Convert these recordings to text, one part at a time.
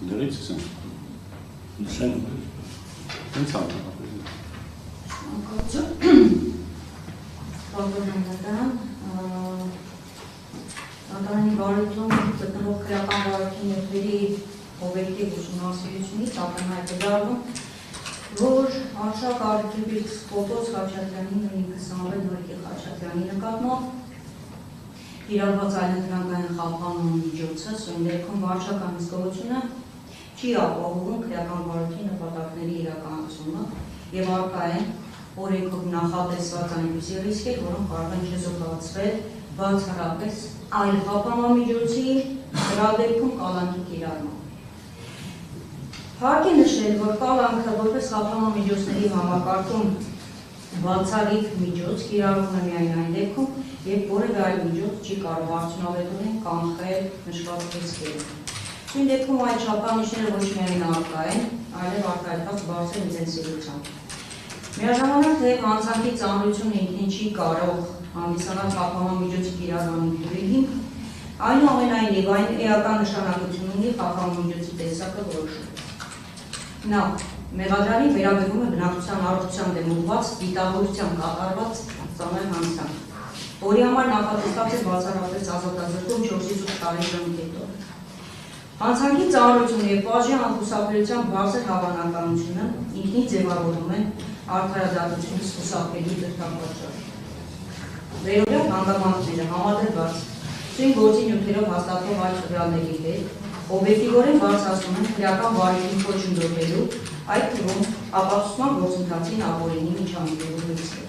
Դրից jsem. Jsem. Ten sám. Անդրանի բարույթում գտնվող քրեական վարակի ներդերի օբյեկտիվ ուսումնասիրությունից ակնհայտ է դառնում, որ Արշակ Արգիպից Կոկոս Խաչատրյանի նույն 26 նորքի Խաչատրյանի նկատմամբ իրարված այլընտրանքային խափանման միջոցը սույնդերքում վարչական հսկողությունը չի ապահովում քրեական վարույթի նպատակների իրականացումը եւ առկա են օրենքով նախատեսված այնպիսի ռիսկեր, որոնք կարող են չզոհացվել բացառապես այլ խափանման միջոցի դրա դեպքում կալանքի կիրառմամբ։ Հարկ է նշել, որ կալանքը որպես խափանման միջոցների համակարգում բացառիկ միջոց կիրառվում է միայն այն դեպքում, երբ որևէ այլ միջոց չի կարող արդյունավետորեն կանխել նշված ռիսկերը։ Նույն դեպքում այդ չափանիշները ոչ միայն առկա են, այլև արտահայտված բարձր ինտենսիվությամբ։ Միաժամանակ թե հանցանքի ծանրությունը ինքնին չի կարող հանդիսանալ խափանման միջոցի կիրառման հիմք, այնուամենայնիվ այն էական նշանակություն ունի խափանման միջոցի տեսակը որոշում։ Նախ, մեղադրյալի վերաբերվում է բնակչության առողջության դեմ ուղղված դիտավորությամբ կատարված ծանր հանցանք, որի համար նախատեսված է բացառապես ազատազրկում 4-ից 8 տարի ժամկետով։ Հանցանքի ծանրությունը եւ բաժի անխուսափելիության բարձր հավանականությունը ինքնին ձևավորում են արդարադատությունից խուսափելի դրդապատճառ։ Վերօրյա հանգամանքները համադրված սույն գործի նյութերով հաստատվող այլ տվյալների հետ օբյեկտիվորեն բարձրացնում են քրեական վարույթի խոչընդոտելու, այդ թվում ապացուցման գործընթացին ապօրինի միջամտելու ռիսկը։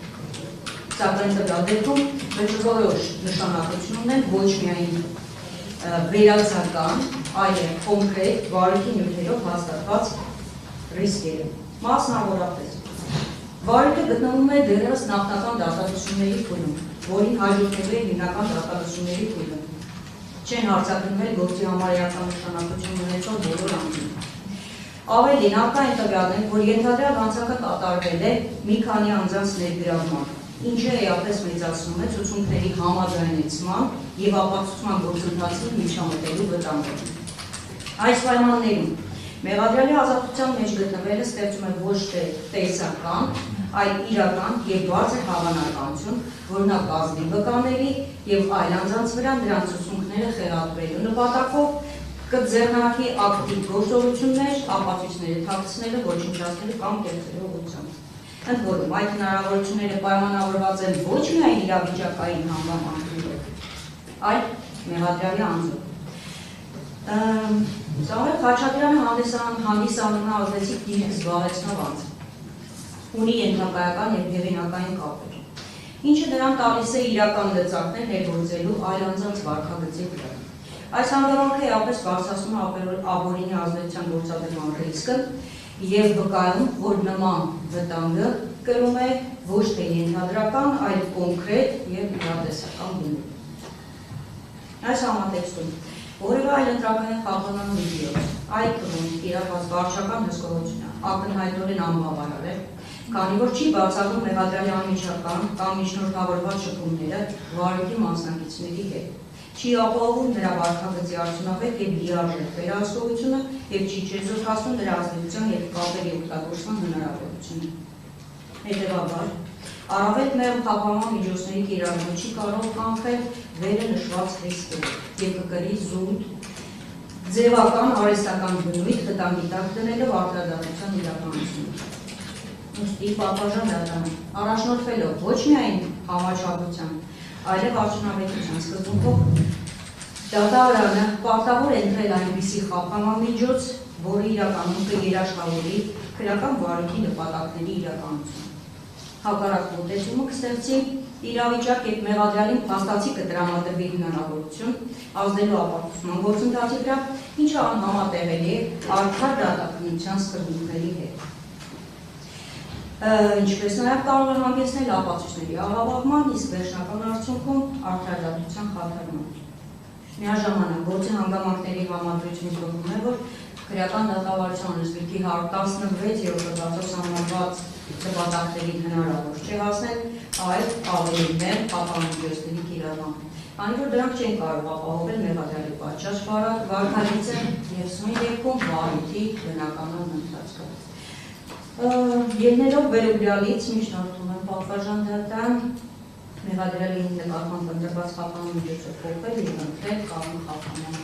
Սակայն տվյալ դեպքում վերջնորոշ նշանակություն ունեն ոչ միայն վերացական, այլև կոնկրետ վարույթի նյութերով հաստատված ռիսկերը։ Մասնավորապես վարույթը գտնվում է դեռևս նախնական դատարկությունների փուլում, որին հաջորդելու է հիմնական դատարկությունների փուլը։ Չեն հարձակվում գործի համար էական նշանակություն ունեցող բոլոր անդամները։ Ավելին, առկա են տվյալներ, որ ենթադրյալ հանցանքը կատարվել է մի քանի անձանց ներգրավմամբ, ինչը էապես մեծացնում է ցուցումների համաձայնեցման եւ ապացուցման գործընթացին միջամտելու վտանգը։ Այս պայմաններում մեղադրյալի ազատության մեջ գտնվելը ստեղծում է ոչ թե տեսական, այլ իրական եւ բարձր հավանականություն, որ նա կազմի վկաների եւ այլ անձանց վրա նրանց ցուցումները խեղաթյուրելու նպատակով կձեռնարկի ակտիվ գործողություններ, ապացույցները թաքցնելու, ոչնչացնելու կամ կերտելու ուղղությամբ։ Ընդ որում, այդ հնարավորությունները պայմանավորված են ոչ միայն իրավիճակային հանգամանքներով, այլ մեղադրյալի անձով։ Սամվել Խաչատրյանը հանդիսանում է ազդեցիկ դիրք զբաղեցնող անձ, ունի ենթակայական եւ հեղինակային կապեր, ինչը նրան տալիս է իրական լծակներ ներգործելու այլ անձանց վարքագծի վրա։ Այս հանգամանքը էապես բարձրացնում է ապօրինի ազդեցության գործադրման ռիսկը եւ վկայում, որ նման վտանգը կրում է ոչ թե ենթադրական, այլ կոնկրետ եւ իրատեսական գույնը։ Այս համատեքստում որևէ այլ ընտրական խափանման միջոց, այդ թվում կիրառված վարչական հսկողությունը ակնհայտորեն անբավարար է, քանի որ չի բացառում մեղադրյալի անմիջական կամ միջնորդավորված շփումները վարույթի մասնակիցների հետ, չի ապահովում նրա վարքագծի արդյունավետ եւ լիարժեք վերահսկողությունը եւ չի չեզոքացնում նրա ազդեցության եւ կապերի օգտագործման հնարավորությունը։ Հետևաբար, առավել մեղմ խափանման միջոցների կիրառումը չի կարող կանխել վերը նշված ռիսկերը եւ կկրի զուտ ձևական արհեստական բնույթ վտանգի տակ դնելով արդարադատության իրականությունը։ Ուստի պատվաժան դատարանը առաջնորդվելով ոչ միայն համաչափության, այլև արդյունավետության սկզբունքով դատարանը պարտավոր է ընտրել այնպիսի խափանման միջոց, որը իրականում կերաշխավորի քրեական վարույթի նպատակների իրականությունը։ Հակառակ մոտեցումը կստեղծի իրավիճակ, երբ մեղադրյալին փաստացի կտրամադրվի հնարավորություն ազդելու ապացուցման գործընթացի վրա, ինչը անհամատեղելի է արդար դատականության սկզբունքների հետ։ Ինչպես նաև կարող է հանգեցնել ապացույցների աղավաղման, իսկ վերջնական արդյունքում արդարադատության խաթարման։ Միաժամանակ գործի հանգամանքների համադրությունից բխում է, որ քրեական դատավարության լեզվի 116-րդ հոդվածով սահմանված նպատակներին հնարավոր չէ հասնել, այլ ավելի մեղմ խափանման միջոցների կիրառմամբ։ Քանի որ դրանք չեն կարող ապահովել մեղադրյալի պատշաճ վարքագիծը եւ սույն դեպքում վարույթի բնականon ընթացքը։ Ելնելով վերոգրյալից միջնորդում եմ պատվարժան դատան մեղադրյալի նկատմամբ ընտրված խափանման միջոցով փոխել եւ ընտրել կանոն խափանման։